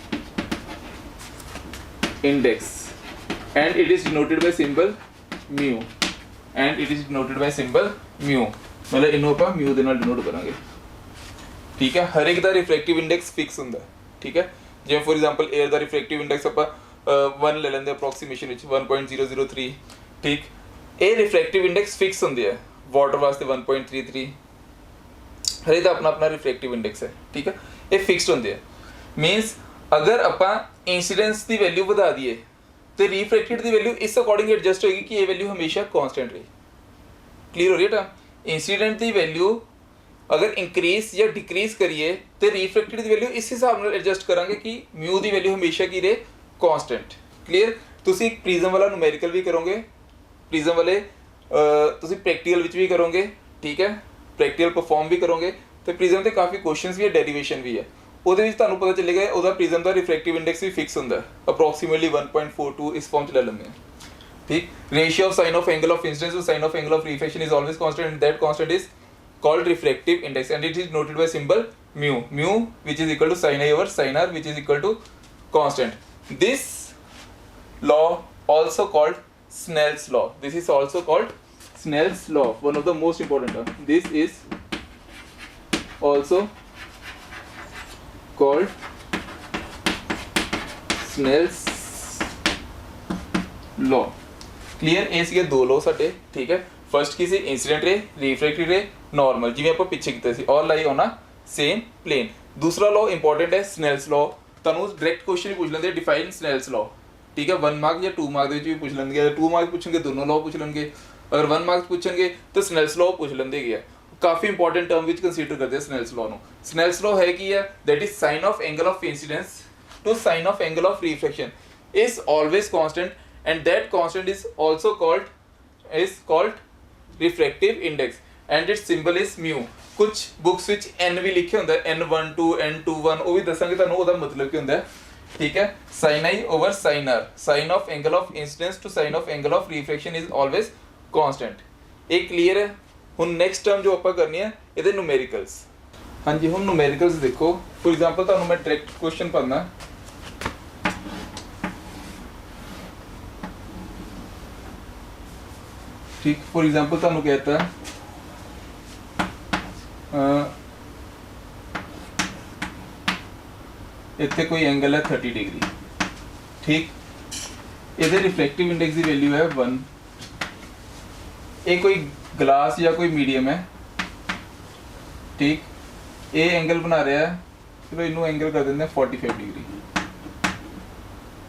index, and it is denoted by symbol mu, and it is denoted by symbol mu, मतलब इन्हों पर mu ਦੇ ਨਾਲ denote ਕਰਾਂਗੇ, ठीक है। हर एक ਦਾ refractive index fix ਹੁੰਦਾ, ठीक है। ਜਿਵੇਂ for example air the refractive index ਆਪਾਂ 1 ਲੈ ਲੈਂਦੇ approximation ਵਿੱਚ 1.003, ठीक। ਇਹ ਰਿਫਰੈਕਟਿਵ ਇੰਡੈਕਸ ਫਿਕਸ ਹੁੰਦੀ ਹੈ, ਵਾਟਰ ਵਾਸਤੇ 1.33, ਹਰੇ ਦਾ ਆਪਣਾ ਆਪਣਾ ਰਿਫਰੈਕਟਿਵ ਇੰਡੈਕਸ ਹੈ, ਠੀਕ ਹੈ। ਇਹ ਫਿਕਸਡ ਹੁੰਦੇ ਹੈ, ਮੀਨਸ ਅਗਰ ਆਪਾਂ ਇੰਸੀਡੈਂਸ ਦੀ ਵੈਲਿਊ ਵਧਾ ਦਈਏ ਤੇ ਰਿਫਰੈਕਟਿਡ ਦੀ ਵੈਲਿਊ ਇਸ ਅਕੋਰਡਿੰਗ ਐਡਜਸਟ ਹੋਏਗੀ ਕਿ ਇਹ ਵੈਲਿਊ ਹਮੇਸ਼ਾ ਕਾਂਸਟੈਂਟ ਰਹੇ। ਕਲੀਅਰ ਹੋ ਰਹੀ ਹੈ ਟਰਮ? ਇੰਸੀਡੈਂਟ ਦੀ ਵੈਲਿਊ ਅਗਰ ਇੰਕਰੀਜ਼ ਜਾਂ ਡਿਕਰੀਜ਼ ਕਰੀਏ ਤੇ ਰਿਫਰੈਕਟਿਡ ਦੀ ਵੈਲਿਊ ਇਸ ਹਿਸਾਬ ਨਾਲ ਐਡਜਸਟ ਕਰਾਂਗੇ ਕਿ ਮਿਊ ਦੀ ਵੈਲਿਊ ਹਮੇਸ਼ਾ ਕੀ ਰਹੇ, ਕਾਂਸਟੈਂਟ। ਕਲੀਅਰ? ਤੁਸੀਂ ਪ੍ਰਿਜ਼ਮ ਵਾਲਾ ਨੂਮੈਰੀਕਲ ਵੀ ਕਰੋਗੇ, ਪ੍ਰਿਜ਼ਮ ਵਾਲੇ ਤੁਸੀਂ ਪ੍ਰੈਕਟੀਕਲ ਵਿੱਚ ਵੀ ਕਰੋਗੇ, ਠੀਕ ਹੈ, ਪ੍ਰੈਕਟੀਕਲ ਪਰਫਾਰਮ ਵੀ ਕਰੋਗੇ, ਤੇ ਪ੍ਰਿਜ਼ਮ ਤੇ ਕਾਫੀ ਕੁਐਸਚਨਸ ਵੀ ਹੈ, ਡੈਰੀਵੇਸ਼ਨ ਵੀ ਹੈ, ਉਹਦੇ ਵਿੱਚ ਤੁਹਾਨੂੰ ਪਤਾ ਚੱਲੇਗਾ ਉਹਦਾ ਪ੍ਰਿਜ਼ਮ ਦਾ ਰਿਫਰੈਕਟਿਵ ਇੰਡੈਕਸ ਵੀ ਫਿਕਸ ਹੁੰਦਾ, ਅਪਰੋਕਸੀਮੇਟਲੀ 1.42 ਇਸ ਫਾਰਮ 'ਚ ਲੈ ਲੈਂਦੇ ਹਾਂ, ਠੀਕ। Ratio of sine of angle of incidence to sine of angle of refraction is always constant, and that constant is called refractive index, and it is noted by symbol mu, mu which is equal to sin I over sin R, which is equal to constant. This law also called Snell's law. This is also called Snell's law, one of the most important term. This is also called Snell's law. Clear? ਇਹ ਸੀਗੇ ਦੋ ਲੋ ਸਾਡੇ, ਠੀਕ ਹੈ। First ਕੀ ਸੀ, incident ਰੇ, refractive ਰੇ, normal, ਜਿਵੇਂ ਆਪਾਂ ਪਿੱਛੇ ਕੀਤਾ ਸੀ, ਆਲ ਲਾਈ ਔਨ ਅ ਸੇਮ ਪਲੇਨ। ਦੂਸਰਾ ਲਾਅ ਇੰਪੋਰਟੈਂਟ ਹੈ, ਸਨੈਲਸ ਲਾਅ। ਤੁਹਾਨੂੰ ਡਾਇਰੈਕਟ ਕੁਐਸਚਨ ਹੀ ਪੁੱਛ ਲੈਂਦੇ, ਡਿਫਾਈਨ ਸਨੈਲਸ ਲਾਅ, ਠੀਕ ਹੈ। 1 ਮਾਰਕ ਜਾਂ 2 ਮਾਰਕ ਦੇ ਵਿੱਚ ਵੀ ਪੁੱਛ ਲੈਣਗੇ, 2 ਮਾਰਕ ਪੁੱਛਣਗੇ ਦੋਨੋਂ ਲਾਅ ਪੁੱਛ ਲੈਣਗੇ, अगर 1 मार्क्स पूछेंगे तो स्नेल्स लॉ पूछ लेंगे है, काफ़ी इंपॉर्टेंट टर्म विच कंसीडर करते हैं स्नेल्स लॉ ਨੂੰ। स्नेल्स लॉ है कि है that is sine of angle of incidence to sine of angle of reflection is always constant and that constant is also called refractive index and its symbol is mu. कुछ books विच n भी लिखे होंगे n12 n21 वो भी दसांगे ਤੁਹਾਨੂੰ ਉਹਦਾ मतलब ਕੀ ਹੁੰਦਾ ਹੈ, ठीक है। sin i over sin r, sine of angle of incidence to sine of angle of reflection is always constant. ये क्लीयर है। ਹੁਣ ਨੈਕਸਟ ਟਰਮ ਜੋ ਆਪਾਂ ਕਰਨੀ ਹੈ ਇਹਦੇ ਨੂਮੈਰੀਕਲਸ। ਹਾਂਜੀ ਹੁਣ ਨੂਮੈਰੀਕਲਸ ਦੇਖੋ, ਫੋਰ ਐਗਜ਼ਾਮਪਲ ਤੁਹਾਨੂੰ ਮੈਂ ਡਾਇਰੈਕਟ ਕੁਐਸਚਨ ਪੜਨਾ, ठीक। फॉर एग्जाम्पल ਤੁਹਾਨੂੰ कहता है इतने कोई एंगल है 30 डिग्री, ठीक। ये रिफ्लेक्टिव इंडेक्स की वैल्यू है 1। ये कोई ग्लास या कोई मीडियम है, ठीक। ये एंगल बना रहा है, चलो इनू एंगल कर देंगे 45 डिग्री,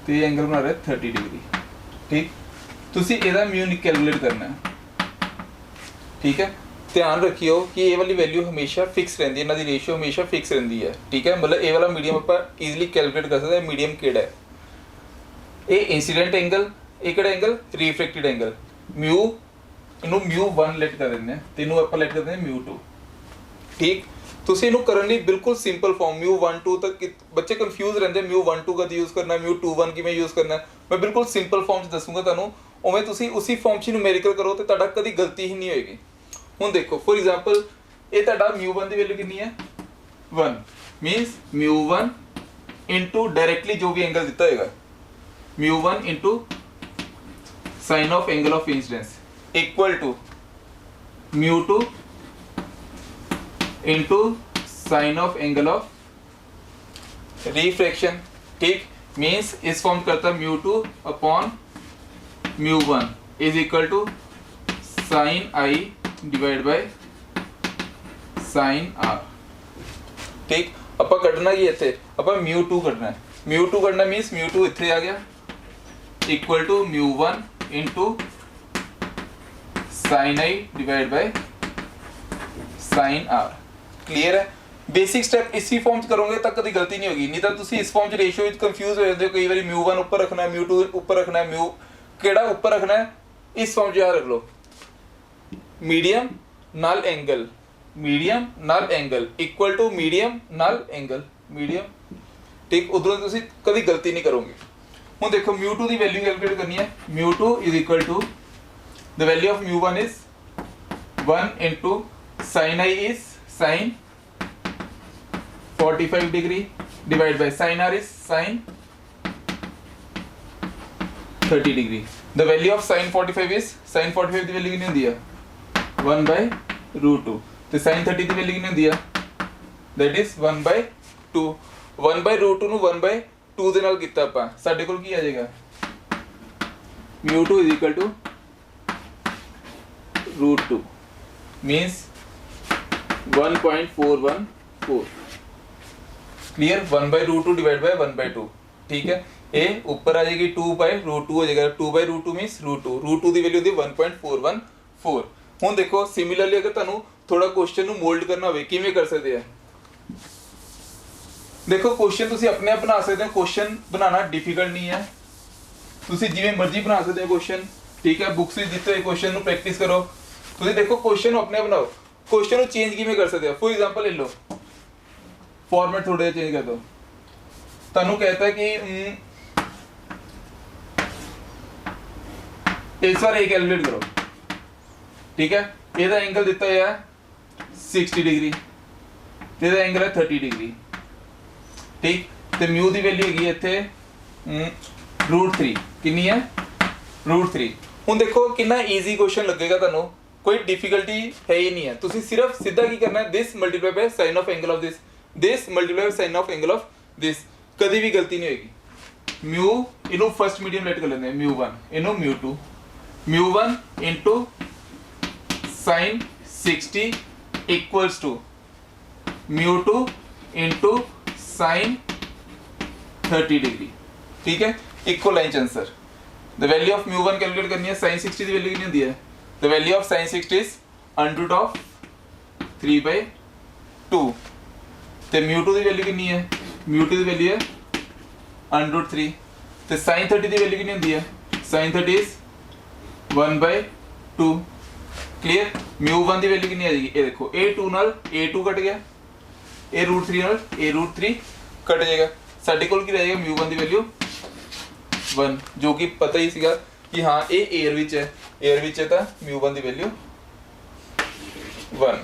तो ये एंगल बना रहा है 30 डिग्री, ठीक। तुसी इहदा म्यू कैलकुलेट करना है, ठीक है। ध्यान रखियो कि ये वाली वैल्यू हमेशा फिक्स रहती है, इन्हां दी रेशियो हमेशा फिक्स रहती है, ठीक है। मतलब ये वाला मीडियम आप ईजिली कैलकुलेट कर सकते हैं मीडियम किहड़ा है। ये इंसीडेंट एंगल, ये किहड़ा एंगल रिफ्रैक्टेड एंगल, म्यू इनू म्यू 1 लेट कर देंगे, तो इनू आप लेट कर देंगे म्यू 2, ठीक। तुसीं इनू करन लई बिल्कुल सिंपल फॉर्म म्यू 1 2 तक बच्चे कंफ्यूज रहते म्यू 1 2 कद यूज़ करना, म्यू 2 1 किवें यूज़ करना। मैं बिल्कुल सिंपल फॉर्म च दसूंगा तुहानूं, उवें तुसीं उसी फॉर्म च न्यूमेरिकल करो तो तुहाडा कदी गलती ही नहीं होएगी। हुण देखो फॉर एग्जाम्पल ये तुहाडा म्यू 1 की वैल्यू कितनी है 1, मीनस म्यू 1 इंटू डायरेक्टली जो भी एंगल दिता होगा mu 1 into sine of angle of incidence equal to mu 2 into sine of angle of refraction, ठीक। मीन्स इस फॉर्म करता mu 2 upon mu 1 is equal to sine I divide by sine R, ठीक। आप कटना ही इतने आप म्यू 2 कटना है, म्यू 2 कटना मीनस म्यू 2 इतने आ गया equal to mu 1 into sine I divide by sine R. Clear है। बेसिक स्टेप इसी फॉर्म करोगे तक कभी गलती नहीं होगी, नहीं तो तुम इस फॉर्म रेशियो कंफ्यूज हो जाते हो कई बार म्यू 1 ऊपर रखना है म्यू 2 ऊपर रखना है, म्यू केड़ा ऊपर रखना है इस फॉर्म याद रख लो, मीडियम नाल एंगल, मीडियम नाल एंगल इक्वल टू मीडियम नाल एंगल मीडियम, ठीक। उधरों तुम कभी गलती नहीं करोगे। हुण देखो म्यू 2 की वैल्यू कैलकुलेट करनी है, mu 2 is equal to the value of mu 1 is 1 into sine I is sine 45 degree divide by sine R is sine 30 degree. The value of sine 45 is sine 45 की value कितनी होती है 1 by root 2, तो sign 30 की value कितनी होती है that is 1 by 2। 1 by root 2 ਨੂੰ 1 बाय 2 ਦੇ ਨਾਲ ਕੀਤਾ ਆਪਾਂ, ਸਾਡੇ ਕੋਲ ਕੀ ਆ ਜਾਏਗਾ mu 2 is equal to root 2 means 1.414। Clear. 1 by root 2 divide by 1 by 2, ठीक है। ये ऊपर आ जाएगी 2 बाय रूट 2 हो जाएगा, 2 बाय रूट 2 मीन्स रूट 2 की वैल्यू होती है 1.414। हुण देखो सिमिलरली अगर तुहानू थोड़ा क्वेश्चन नू मोल्ड करना होवे किवें कर सकते हैं, देखो क्वेश्चन तुसीं अपने आप बना सकते हो, क्वेश्चन बनाना डिफिकल्ट नहीं है, तुसीं जिवें मर्जी बना सकते हो क्वेश्चन, ठीक है। बुक्स विच दिते हुए क्वेश्चन नू प्रैक्टिस करो, तुसीं देखो क्वेश्चन अपने बनाओ, क्वेश्चन को चेंज किवें कर सकते हो। फॉर एग्जांपल ले लो, फॉर्मेट थोड़ा चेंज कर दो, तुहानू कहता है कि इस बार एक कैलकुलेट करो, ठीक है। ਇਹਦਾ एंगल दिता है 60 डिग्री, ਇਹਦਾ एंगल है 30 डिग्री, ठीक। तो म्यू की वैल्यू हैगी इत्थे √3 कितनी है √3। हुण देखो कितना ईजी क्वेश्चन लगेगा तुहानू, कोई डिफिकल्टी है ही नहीं है। तुसीं सिर्फ सीधा की करना है this multiply by sine of angle of this, this multiply by sine of angle of this, कभी भी गलती नहीं होगी। म्यू इनू फर्स्ट मीडियम लेट कर लेते हैं म्यू 1 इनू mu 2, mu 1 into sine 60 equals to mu 2 into sine 30 degree, ठीक है। Equal line answer. The value of mu 1 calculate करनी है, साइन 60 की वैल्यू कितनी होती है the value of sin 60 is under root of 3/2 ਤੇ μ2 ਦੀ ਵੈਲਿਊ ਕਿੰਨੀ ਹੈ μ2 ਦੀ ਵੈਲਿਊ ਹੈ अंडर रूट 3 ਤੇ sin 30 ਦੀ ਵੈਲਿਊ ਕਿੰਨੀ ਹੁੰਦੀ ਹੈ sin 30 is 1/2 clear μ1 the value ਕਿੰਨੀ ਆ ਜਾਏਗੀ ਇਹ ਦੇਖੋ a2 ਨਾਲ a2 ਕੱਟ ਗਿਆ ਇਹ √3 ਨਾਲ a √3 ਕੱਟ ਜਾਏਗਾ ਸਾਡੇ ਕੋਲ ਕੀ ਰਹੇਗਾ μ1 ਦੀ ਵੈਲਿਊ 1 ਜੋ ਕਿ ਪਤਾ ਹੀ ਸੀਗਾ ਕਿ ਹਾਂ ਇਹ 에ਅਰ ਵਿੱਚ ਹੈ ਤਾਂ μ1 ਦੀ ਵੈਲਿਊ 1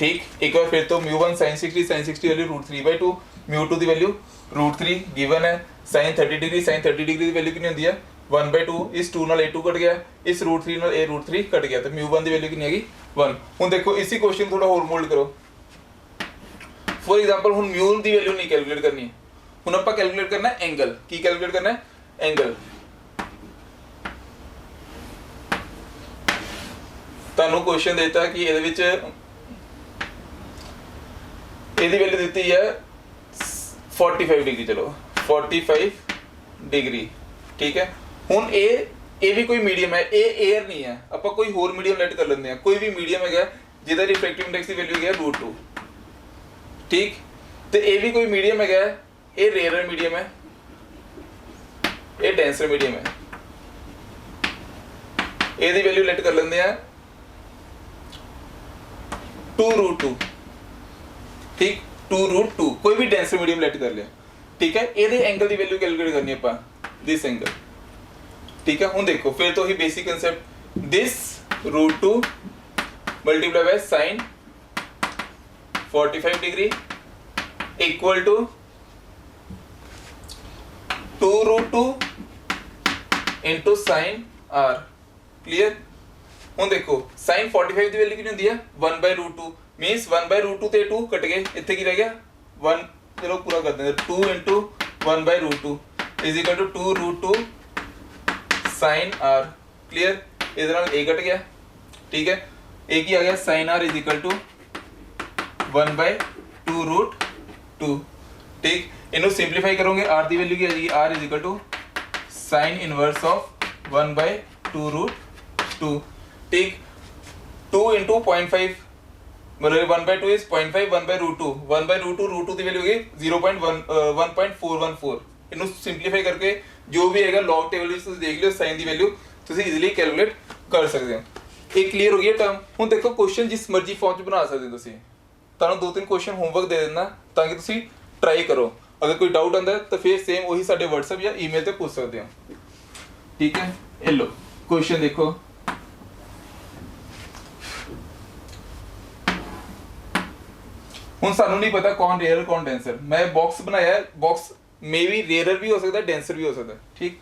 ठीक एक बार फिर तो μ1 sin 60 वैल्यू √3/2 μ2 ਦੀ ਵੈਲਿਊ √3 गिवन है sin 30 डिग्री ਦੀ ਵੈਲਿਊ ਕਿੰਨੀ ਹੁੰਦੀ ਹੈ 1/2 ਇਸ 2 ਨਾਲ a2 ਕੱਟ ਗਿਆ ਇਸ √3 ਨਾਲ a √3 ਕੱਟ ਗਿਆ ਤਾਂ μ1 ਦੀ ਵੈਲਿਊ ਕਿੰਨੀ ਹੈਗੀ 1 ਹੁਣ ਦੇਖੋ ਇਸੇ ਕੁਐਸਚਨ ਥੋੜਾ ਹੋਰ ਮੋਲਡ ਕਰੋ ਫॉर एग्जांपल ਹੁਣ μ ਦੀ ਵੈਲਿਊ ਨਹੀਂ ਕੈਲਕੂਲੇਟ ਕਰਨੀ ਹੈ ਹੁਣ ਆਪਾਂ ਕੈਲਕੂਲੇਟ ਕਰਨਾ ਹੈ ਐਂਗਲ ਕੀ ਕੈਲਕੂਲੇਟ ਕਰਨਾ ਹੈ ਐਂਗਲ ਤੁਹਾਨੂੰ ਕੁਐਸਚਨ ਦਿੱਤਾ ਕਿ ਇਹਦੇ ਵਿੱਚ ਇਹਦੀ ਵੈਲਿਊ ਦਿੱਤੀ ਹੈ 45 डिग्री चलो 45 डिग्री ठीक है ਹੁਣ ਇਹ ਵੀ ਕੋਈ ਮੀਡੀਅਮ ਹੈ ਇਹ 에ਅਰ ਨਹੀਂ ਹੈ ਆਪਾਂ ਕੋਈ ਹੋਰ ਮੀਡੀਅਮ ਲੈਟ ਕਰ ਲੈਂਦੇ ਆ ਕੋਈ ਵੀ ਮੀਡੀਅਮ ਹੈਗਾ ਜਿਹਦਾ ਰਿਫਰੈਕਟਿਵ ਇੰਡੈਕਸ ਦੀ ਵੈਲਿਊ ਹੈ √2 ਠੀਕ ਤੇ ਇਹ ਵੀ ਕੋਈ ਮੀਡੀਅਮ ਹੈਗਾ ਇਹ ਰੇਅਰ ਮੀਡੀਅਮ ਹੈ ਇਹ ਡੈਂਸਰ ਮੀਡੀਅਮ ਹੈ ਇਹਦੀ ਵੈਲਿਊ ਲੈਟ ਕਰ ਲੈਂਦੇ ਆ 2√2 ठीक 2√2 कोई भी डेंसर मीडियम लेट कर लिया ठीक है ਇਹਦੇ ਐਂਗਲ ਦੀ ਵੈਲਿਊ ਕੈਲਕੂਲੇਟ ਕਰਨੀ ਆਪਾਂ this angle ठीक है ਹੁਣ ਦੇਖੋ ਫਿਰ ਤੋਂ ਹੀ basic concept this √2 multiplied by sin 45 degree equal to 2√2 into sin r clear ਹੁਣ ਦੇਖੋ sin 45 ਦੀ ਵੈਲਿਊ ਕਿੰਨੀ ਹੁੰਦੀ ਹੈ 1/√2 मीन्स 1/√2 ਤੇ 2 ਕੱਟ ਗਏ ਇੱਥੇ ਕੀ ਰਹਿ ਗਿਆ 1 ਚਲੋ ਪੂਰਾ ਕਰ ਦਿੰਦੇ 2 into 1/√2 is equal to 2√2 sin r clear ਇਹਦੇ ਨਾਲ a ਕੱਟ ਗਿਆ ਠੀਕ ਹੈ a ਕੀ ਆ ਗਿਆ sin r is equal to 1/2√2 ਠੀਕ ਇਹਨੂੰ ਸਿੰਪਲੀਫਾਈ ਕਰੋਗੇ r ਦੀ ਵੈਲਿਊ ਕੀ ਆ ਜਾਏਗੀ r is equal to sin inverse of 1/2√2 ठीक 2 into 0.5 मतलब 1/2 is 0.5 1/√2 1/√2 ਦੀ ਵੈਲਿਊ ਹੈਗੀ 1.414 ਇਹਨੂੰ ਸਿੰਪਲੀਫਾਈ ਕਰਕੇ ਜੋ ਵੀ ਹੈਗਾ ਲੌਗ ਟੇਬਲ ਵਿੱਚ ਤੁਸੀਂ ਦੇਖ ਲਿਓ ਸਾਈਨ ਦੀ ਵੈਲਿਊ ਤੁਸੀਂ ਈਜ਼ੀਲੀ ਕੈਲਕੂਲੇਟ ਕਰ ਸਕਦੇ ਹੋ ਇਹ ਕਲੀਅਰ ਹੋ ਗਿਆ ਟਰਮ ਹੁਣ ਦੇਖੋ ਕੁਐਸਚਨ ਜਿਸ ਮਰਜ਼ੀ ਫਾਰਮ 'ਚ ਬਣਾ ਸਕਦੇ ਹੋ ਤੁਸੀਂ ਤੁਹਾਨੂੰ ਦੋ ਤਿੰਨ ਕੁਐਸਚਨ ਹੋਮਵਰਕ ਦੇ ਦੇਣਾ ਤਾਂ ਕਿ ਤੁਸੀਂ ਟਰਾਈ ਕਰੋ ਅਗਰ ਕੋਈ ਡਾਊਟ ਆਉਂਦਾ ਤਾਂ ਫਿਰ ਸੇਮ ਉਹੀ ਸਾਡੇ WhatsApp ਜਾਂ ਈਮੇਲ ਤੇ ਪੁੱਛ ਸਕਦੇ ਹੋ ਠੀਕ ਹੈ ਇਹ ਲਓ ਕੁਐਸਚਨ ਦੇਖੋ ਹੁਣ ਸਾਨੂੰ ਨਹੀਂ ਪਤਾ ਕੌਣ ਰੇਅਰ ਕੌਣ ਡੈਂਸਰ ਮੈਂ ਬਾਕਸ ਬਣਾਇਆ ਹੈ ਬਾਕਸ ਮੇ ਵੀ ਰੇਅਰ ਵੀ ਹੋ ਸਕਦਾ ਡੈਂਸਰ ਵੀ ਹੋ ਸਕਦਾ ਠੀਕ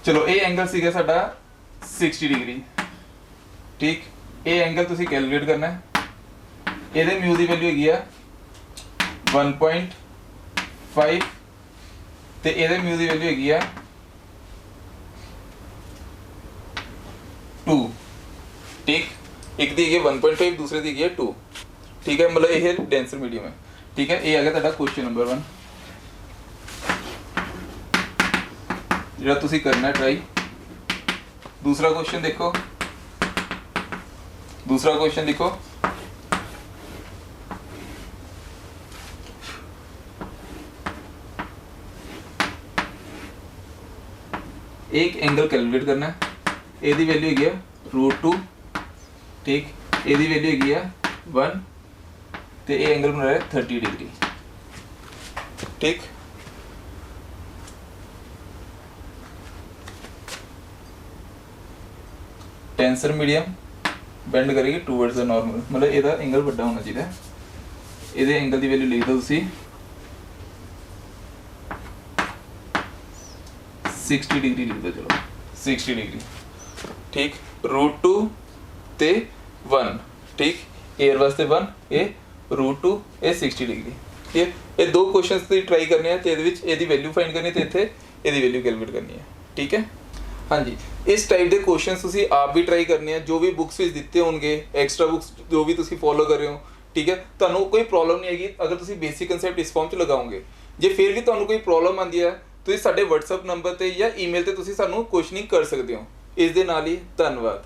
ਚਲੋ ਇਹ ਐਂਗਲ ਸੀਗਾ ਸਾਡਾ 60 ਡਿਗਰੀ ਠੀਕ ਇਹ ਐਂਗਲ ਤੁਸੀਂ ਕੈਲਕੂਲੇਟ ਕਰਨਾ ਹੈ ਇਹਦੇ μ ਦੀ ਵੈਲਿਊ ਹੈਗੀ ਆ 1.5 ਤੇ ਇਹਦੇ μ ਦੀ ਵੈਲਿਊ ਹੈਗੀ ਆ 2 ਠੀਕ एक दी है 1.5 दूसरे दी है 2 ठीक है मतलब ये डेंसर मीडियम है ठीक है ये आ गया क्वेश्चन नंबर 1 ਜਿਹੜਾ ਤੁਸੀਂ करना है ट्राई दूसरा क्वेश्चन देखो एक एंगल कैलकुलेट करना है ਇਹਦੀ ਵੈਲਿਊ ਹੈਗੀ ਹੈ √2 ठीक ਇਹਦੀ ਵੈਲਿਊ ਹੈਗੀ ਆ 1 ਤੇ ਇਹ ਐਂਗਲ ਬਣਾ ਰਿਹਾ 30 ਡਿਗਰੀ ਠੀਕ ਟੈਂਸਰ ਮੀਡੀਅਮ ਬੈਂਡ ਕਰੇਗੀ ਟੂਵਰਡਸ ਦ ਨਾਰਮਲ मतलब ਇਹਦਾ ਐਂਗਲ ਵੱਡਾ ਹੋਣਾ ਚਾਹੀਦਾ ਇਹਦੇ ਐਂਗਲ ਦੀ ਵੈਲਿਊ ਲਿਖ ਦਿਓ ਤੁਸੀਂ 60 डिग्री लिख दो चलो 60 डिग्री ठीक √2 ਤੇ 1 ਠੀਕ 에ਅਰ ਵਾਸਤੇ 1 ਇਹ √2 ਇਹ 60 ਡਿਗਰੀ ਠੀਕ ਇਹ ਦੋ ਕੁਐਸਚਨਸ ਤੁਸੀਂ ਟਰਾਈ ਕਰਨੇ ਆ ਤੇ ਇਹਦੇ ਵਿੱਚ ਇਹਦੀ ਵੈਲਿਊ ਫਾਈਂਡ ਕਰਨੀ ਤੇ ਇੱਥੇ ਇਹਦੀ ਵੈਲਿਊ ਕੈਲਕੂਲੇਟ ਕਰਨੀ ਹੈ ਠੀਕ ਹੈ ਹਾਂਜੀ ਇਸ ਟਾਈਪ ਦੇ ਕੁਐਸਚਨਸ ਤੁਸੀਂ ਆਪ ਵੀ ਟਰਾਈ ਕਰਨੇ ਆ ਜੋ ਵੀ ਬੁੱਕਸ ਵਿੱਚ ਦਿੱਤੇ ਹੋਣਗੇ ਐਕਸਟਰਾ ਬੁੱਕਸ ਜੋ ਵੀ ਤੁਸੀਂ ਫੋਲੋ ਕਰ ਰਹੇ ਹੋ ਠੀਕ ਹੈ ਤੁਹਾਨੂੰ ਕੋਈ ਪ੍ਰੋਬਲਮ ਨਹੀਂ ਹੈਗੀ ਅਗਰ ਤੁਸੀਂ ਬੇਸਿਕ ਕਨਸੈਪਟ ਇਸ ਫਾਰਮ 'ਚ ਲਗਾਓਗੇ ਜੇ ਫਿਰ ਵੀ ਤੁਹਾਨੂੰ ਕੋਈ ਪ੍ਰੋਬਲਮ ਆਉਂਦੀ ਹੈ ਤੁਸੀਂ ਸਾਡੇ WhatsApp ਨੰਬਰ ਤੇ ਜਾਂ ਈਮੇਲ ਤੇ ਤੁਸੀਂ ਸਾਨੂੰ ਕੁਐਸਚਨਿੰਗ ਕਰ ਸਕਦੇ ਹੋ। ਇਸ ਦੇ ਨਾਲ ਹੀ ਧੰਨਵਾਦ।